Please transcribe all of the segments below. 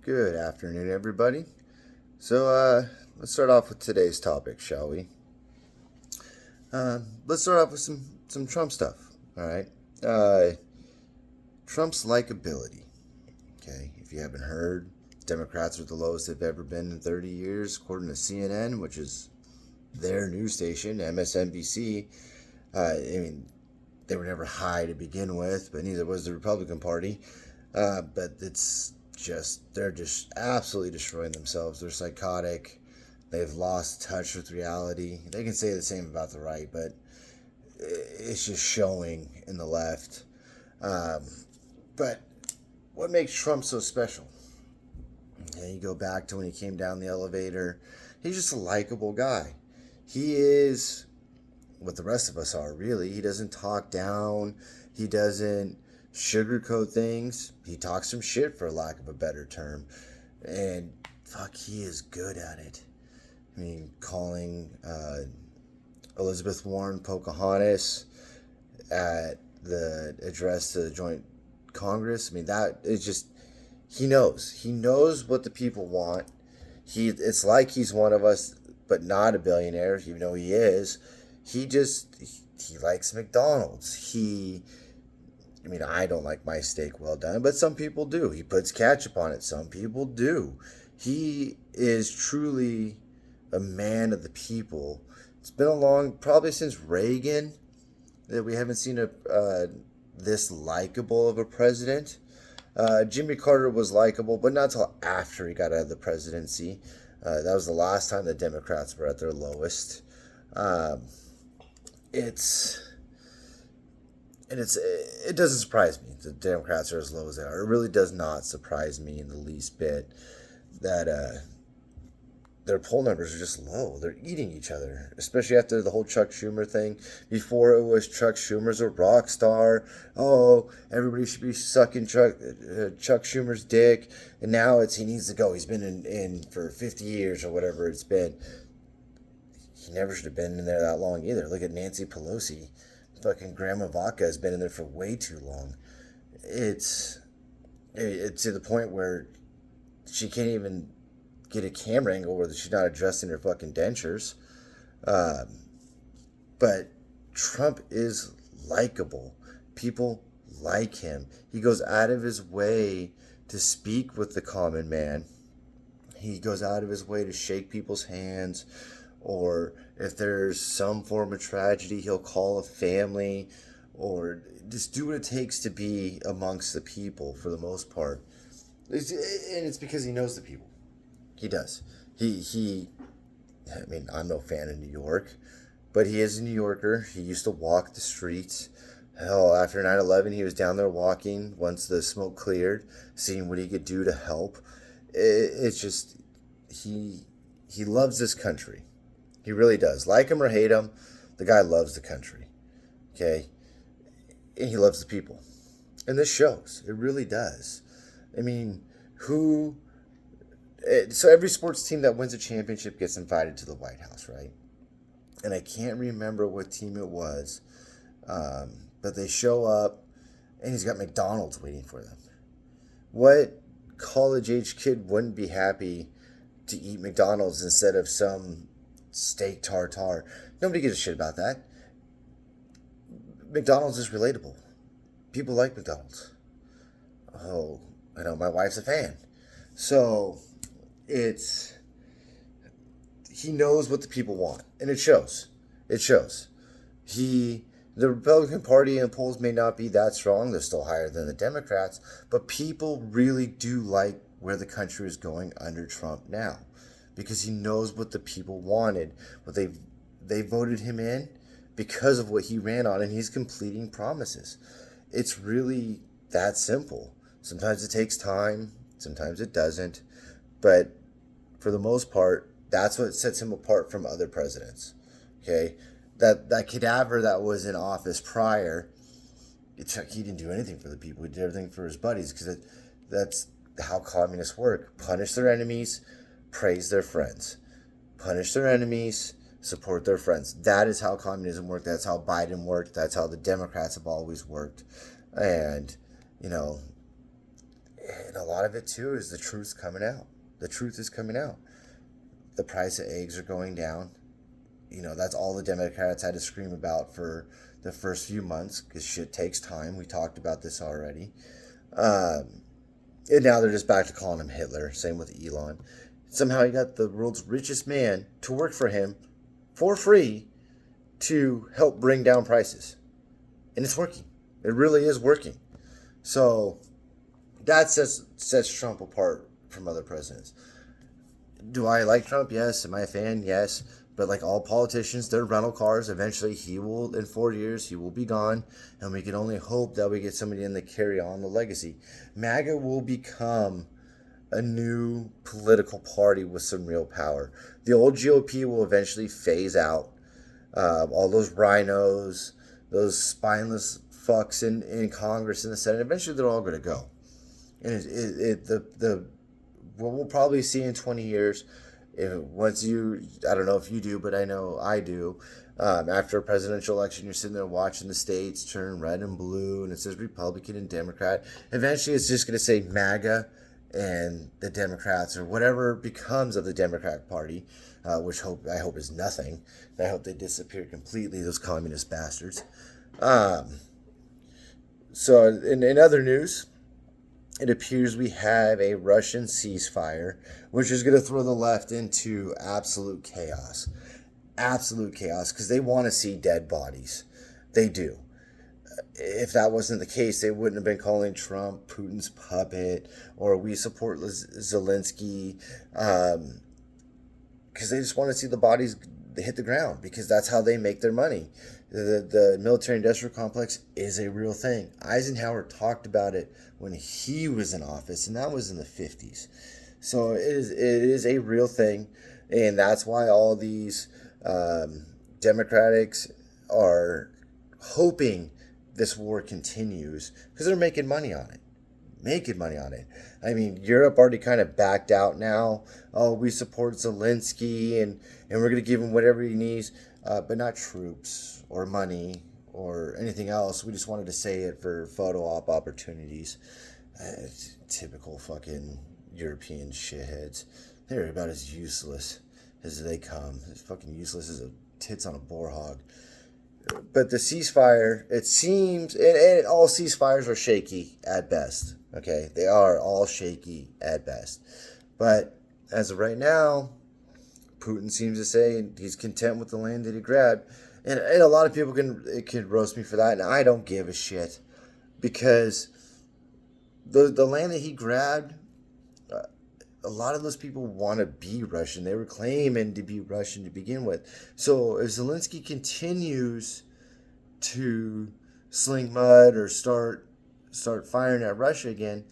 Good afternoon, everybody. Let's start off with today's topic, shall we? Let's start off with some Trump stuff. All right. Uh, Trump's likability. Okay, if you haven't heard, Democrats are the lowest they've ever been in 30 years, according to CNN, which is their news station, MSNBC. They were never high to begin with, but neither was the Republican Party. But they're just absolutely destroying themselves. They're psychotic. They've lost touch with reality. They can say the same about the right, but it's just showing in the left. But what makes Trump so special? You go back to when he came down the elevator. He's just a likable guy. He is what the rest of us are, really. He doesn't talk down. He doesn't sugarcoat things. He talks some shit, for lack of a better term. And fuck, he is good at it. I mean, calling Elizabeth Warren Pocahontas at the address to the Joint Congress. I mean, that is just, he knows. He knows what the people want. It's like he's one of us, but not a billionaire, even though he is. He likes McDonald's. I don't like my steak well done, but some people do. He puts ketchup on it. Some people do. He is truly a man of the people. It's been probably since Reagan, that we haven't seen this likable of a president. Jimmy Carter was likable, but not until after he got out of the presidency. That was the last time the Democrats were at their lowest. It doesn't surprise me the Democrats are as low as they are. It really does not surprise me in the least bit that their poll numbers are just low. They're eating each other, especially after the whole Chuck Schumer thing. Before it was Chuck Schumer's a rock star. Oh, everybody should be sucking Chuck Schumer's dick. And now he needs to go. He's been in for 50 years or whatever it's been. He never should have been in there that long either. Look at Nancy Pelosi. Fucking Grandma Vaca has been in there for way too long. It's to the point where she can't even get a camera angle where she's not adjusting her fucking dentures. But Trump is likable. People like him. He goes out of his way to speak with the common man. He goes out of his way to shake people's hands. Or if there's some form of tragedy, he'll call a family, or just do what it takes to be amongst the people for the most part. And it's because he knows the people. He does. I'm no fan of New York, but he is a New Yorker. He used to walk the streets. Hell, after 9/11, he was down there walking once the smoke cleared, seeing what he could do to help. It's just, he loves this country. He really does. Like him or hate him, the guy loves the country. Okay? And he loves the people. And this shows. It really does. I mean, so every sports team that wins a championship gets invited to the White House, right? And I can't remember what team it was, but they show up, and he's got McDonald's waiting for them. What college-age kid wouldn't be happy to eat McDonald's instead of some steak tartare? Nobody gives a shit about that. McDonald's is relatable. People like McDonald's. Oh, I know, my wife's a fan. So he knows what the people want, and it shows. It shows. The Republican Party in polls may not be that strong. They're still higher than the Democrats, but people really do like where the country is going under Trump now, because he knows what the people wanted. What they voted him in because of what he ran on, and he's completing promises. It's really that simple. Sometimes it takes time, sometimes it doesn't, but for the most part, that's what sets him apart from other presidents. Okay? That cadaver that was in office prior, he didn't do anything for the people. He did everything for his buddies, because that's how communists work. Punish their enemies, praise their friends. Punish their enemies, support their friends. That is how communism worked. That's how Biden worked. That's how the Democrats have always worked. And, And a lot of it too is the truth's coming out. The truth is coming out. The price of eggs are going down. That's all the Democrats had to scream about for the first few months, because shit takes time. We talked about this already. And now they're just back to calling him Hitler. Same with Elon. Somehow he got the world's richest man to work for him for free to help bring down prices. And it's working. It really is working. So that sets Trump apart from other presidents. Do I like Trump? Yes. Am I a fan? Yes. But like all politicians, they're rental cars. Eventually, in 4 years, he will be gone. And we can only hope that we get somebody in to carry on the legacy. MAGA will become a new political party with some real power. The old GOP will eventually phase out. All those rhinos, those spineless fucks in Congress and the Senate, eventually they're all going to go. And what we'll probably see in 20 years, I don't know if you do, but I know I do, after a presidential election, you're sitting there watching the states turn red and blue, and it says Republican and Democrat. Eventually, it's just going to say MAGA and the Democrats, or whatever becomes of the Democratic Party, which I hope is nothing. I hope they disappear completely, those communist bastards. So, in other news, it appears we have a Russian ceasefire, which is going to throw the left into absolute chaos. Absolute chaos, because they want to see dead bodies. They do. If that wasn't the case, they wouldn't have been calling Trump Putin's puppet, or we support Zelensky, because they just want to see the bodies hit the ground, because that's how they make their money. The military-industrial complex is a real thing. Eisenhower talked about it when he was in office, and that was in the 50s. So it is a real thing, and that's why all these Democrats are hoping this war continues, because they're making money on it. I mean, Europe already kind of backed out now. Oh, we support Zelensky, and we're going to give him whatever he needs, but not troops or money or anything else. We just wanted to say it for photo op opportunities. Typical fucking European shitheads. They're about as useless as they come. As fucking useless as tits on a boar hog. But the ceasefire, it seems, and all ceasefires are shaky at best. Okay, they are all shaky at best. But as of right now, Putin seems to say he's content with the land that he grabbed. And a lot of people can roast me for that, and I don't give a shit. Because the land that he grabbed, a lot of those people want to be Russian. They were claiming to be Russian to begin with. So if Zelensky continues to sling mud or start firing at Russia again,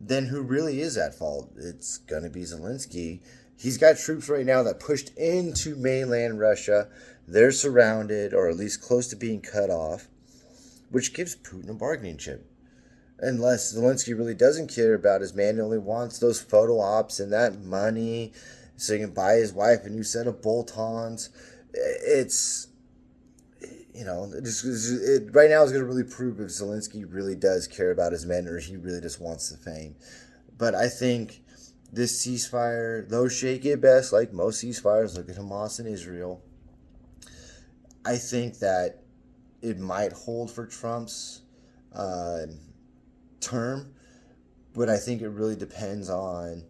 then who really is at fault? It's going to be Zelensky. He's got troops right now that pushed into mainland Russia. They're surrounded, or at least close to being cut off, which gives Putin a bargaining chip. Unless Zelensky really doesn't care about his man, he only wants those photo ops and that money so he can buy his wife a new set of bolt-ons. It's, right now is going to really prove if Zelensky really does care about his men, or he really just wants the fame. But I think this ceasefire, though shaky at best, like most ceasefires, look at Hamas and Israel, I think that it might hold for Trump's term, but I think it really depends on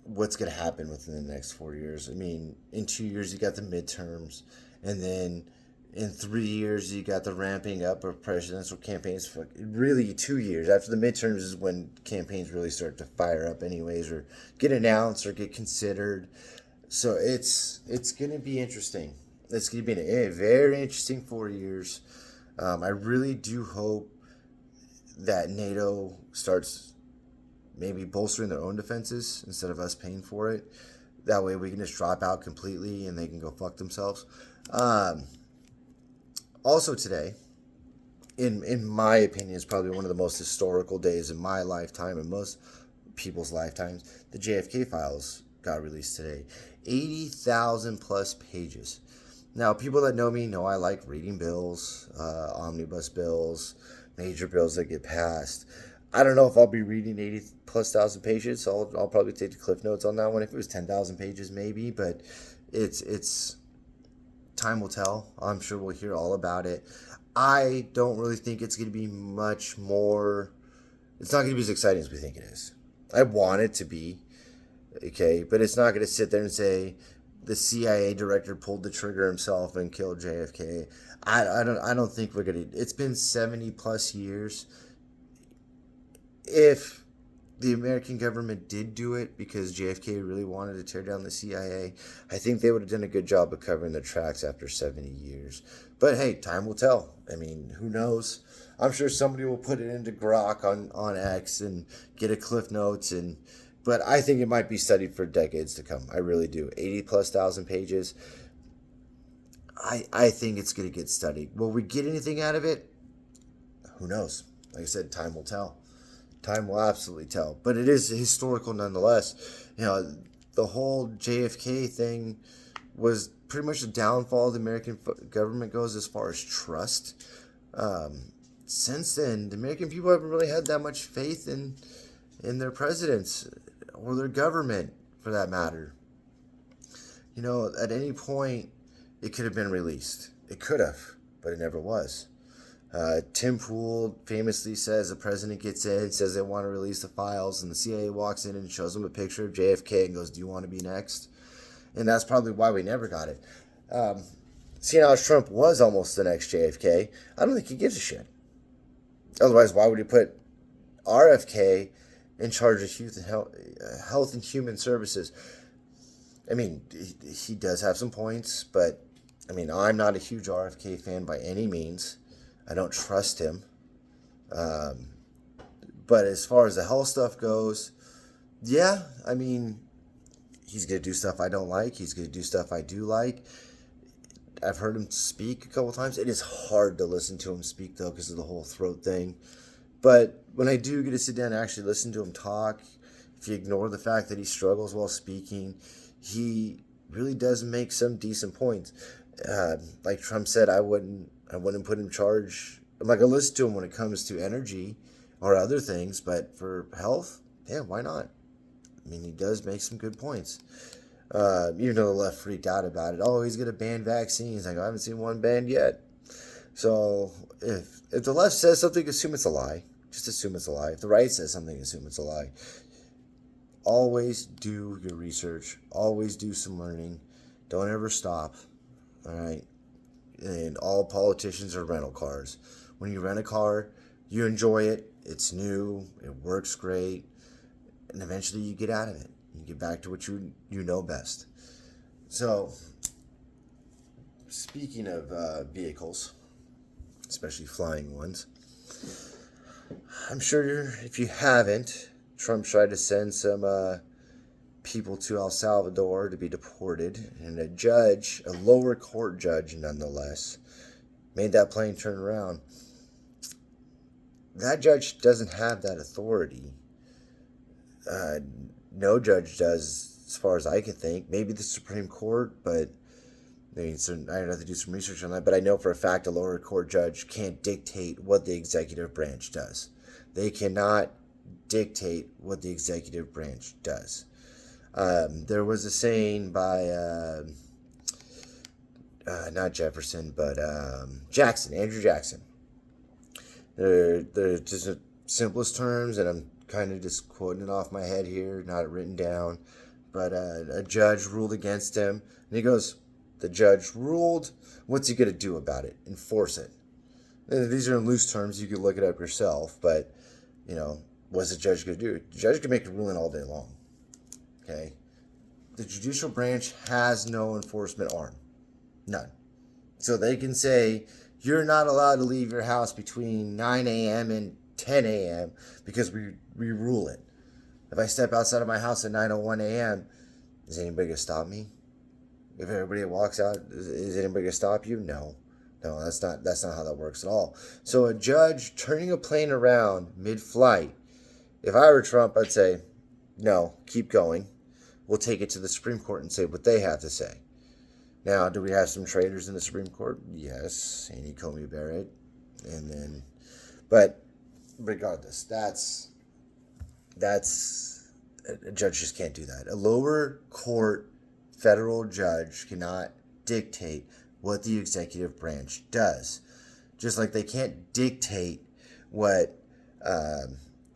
what's going to happen within the next 4 years. I mean, in 2 years you got the midterms, and then in 3 years you got the ramping up of presidential campaigns. For really 2 years after the midterms is when campaigns really start to fire up anyways, or get announced or get considered. So it's going to be interesting. It's going to be a very interesting 4 years. I really do hope that NATO starts maybe bolstering their own defenses instead of us paying for it. That way we can just drop out completely and they can go fuck themselves. Also today, in my opinion, is probably one of the most historical days in my lifetime and most people's lifetimes. The JFK Files got released today. 80,000 plus pages. Now, people that know me know I like reading bills, omnibus bills, major bills that get passed. I don't know if I'll be reading 80 plus thousand pages. So I'll probably take the cliff notes on that one. If it was 10,000 pages, maybe, but it's time will tell. I'm sure we'll hear all about it. I don't really think it's going to be much more. It's not going to be as exciting as we think it is. I want it to be, okay, but it's not going to sit there and say the CIA director pulled the trigger himself and killed JFK. I don't think we're going to. It's been 70 plus years. If the American government did do it because JFK really wanted to tear down the CIA, I think they would have done a good job of covering their tracks after 70 years. But hey, time will tell. I mean, who knows? I'm sure somebody will put it into Grok on X and get a Cliff Notes, but I think it might be studied for decades to come. I really do. 80 plus thousand pages. I think it's going to get studied. Will we get anything out of it? Who knows? Like I said, time will tell. Time will absolutely tell. But it is historical nonetheless. The whole JFK thing was pretty much the downfall of the American government goes as far as trust. Since then, the American people haven't really had that much faith in their presidents or their government, for that matter. At any point, it could have been released. It could have, but it never was. Tim Pool famously says the president gets in, says they want to release the files, and the CIA walks in and shows him a picture of JFK and goes, "Do you want to be next?" And that's probably why we never got it. Seeing how Trump was almost the next JFK, I don't think he gives a shit. Otherwise, why would he put RFK in charge of health and human services? I mean, he does have some points, but I mean, I'm not a huge RFK fan by any means. I don't trust him. But as far as the health stuff goes, yeah, I mean, he's going to do stuff I don't like. He's going to do stuff I do like. I've heard him speak a couple times. It is hard to listen to him speak, though, because of the whole throat thing. But when I do get to sit down and actually listen to him talk, if you ignore the fact that he struggles while speaking, he really does make some decent points. Like Trump said, I wouldn't put him in charge. I'm not going to listen to him when it comes to energy or other things, but for health, yeah, why not? I mean, he does make some good points. Even though the left freaked out about it. Oh, he's going to ban vaccines. I haven't seen one banned yet. So if the left says something, assume it's a lie. Just assume it's a lie. If the right says something, assume it's a lie. Always do your research. Always do some learning. Don't ever stop. All right? And all politicians are rental cars. When you rent a car, you enjoy it. It's new. It works great. And eventually you get out of it. You get back to what you know best. So, speaking of vehicles, especially flying ones, I'm sure if you haven't, Trump tried to send some people to El Salvador to be deported, and a judge, a lower court judge nonetheless, made that plane turn around. That judge doesn't have that authority. No judge does, as far as I can think. Maybe the Supreme Court, but I mean, so I'd have to do some research on that. But I know for a fact a lower court judge can't dictate what the executive branch does. They cannot dictate what the executive branch does. There was a saying by not Jefferson, but Andrew Jackson. They're just the simplest terms, and I'm kind of just quoting it off my head here, not written down. But a judge ruled against him, and he goes, "The judge ruled. What's he going to do about it? Enforce it." And these are in loose terms. You can look it up yourself. But, what's the judge going to do? The judge can make a ruling all day long. Okay? The judicial branch has no enforcement arm. None. So they can say, you're not allowed to leave your house between 9 a.m. and 10 a.m. because we rule it. If I step outside of my house at 9:01 a.m., is anybody going to stop me? If everybody walks out, is anybody going to stop you? No, that's not how that works at all. So a judge turning a plane around mid-flight, if I were Trump, I'd say, no, keep going. We'll take it to the Supreme Court and say what they have to say. Now, do we have some traitors in the Supreme Court? Yes, Amy Coney Barrett, but regardless, that's a judge just can't do that. A lower court federal judge cannot dictate what the executive branch does. Just like they can't dictate what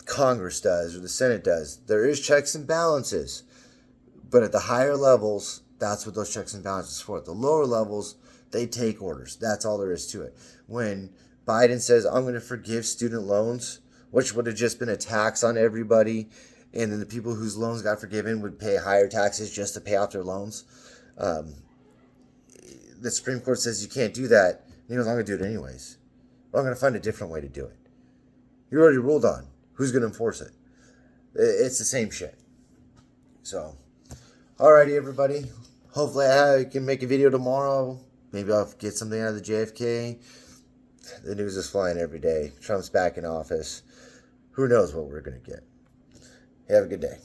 Congress does or the Senate does. There is checks and balances, but at the higher levels, that's what those checks and balances are for. At the lower levels, they take orders. That's all there is to it. When Biden says, I'm going to forgive student loans, which would have just been a tax on everybody, and then the people whose loans got forgiven would pay higher taxes just to pay off their loans. The Supreme Court says you can't do that. And he goes, I'm going to do it anyways. Well, I'm going to find a different way to do it. You already ruled on. Who's going to enforce it? It's the same shit. So, alrighty, everybody. Hopefully I can make a video tomorrow. Maybe I'll get something out of the JFK. The news is flying every day. Trump's back in office. Who knows what we're going to get. Have a good day.